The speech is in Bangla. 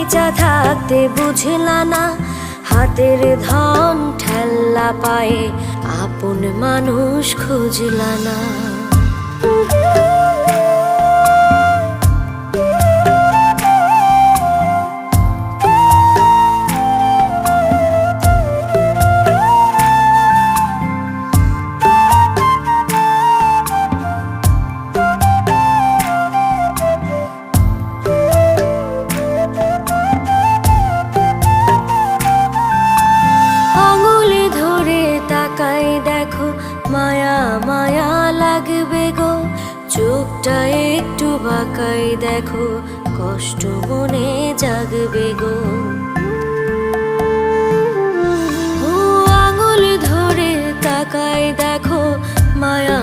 বেচা থাকতে বুঝলা না, হাতের ধন ঠেল্লা পায়ে আপন মানুষ খুঁজলা না। দেখো মায়া মায়া লাগবে গো, চোখটা একটু বাঁকাই দেখো, কষ্ট মনে জাগবে গো। ও আঙুল ধরে তাকাই দেখো, মায়া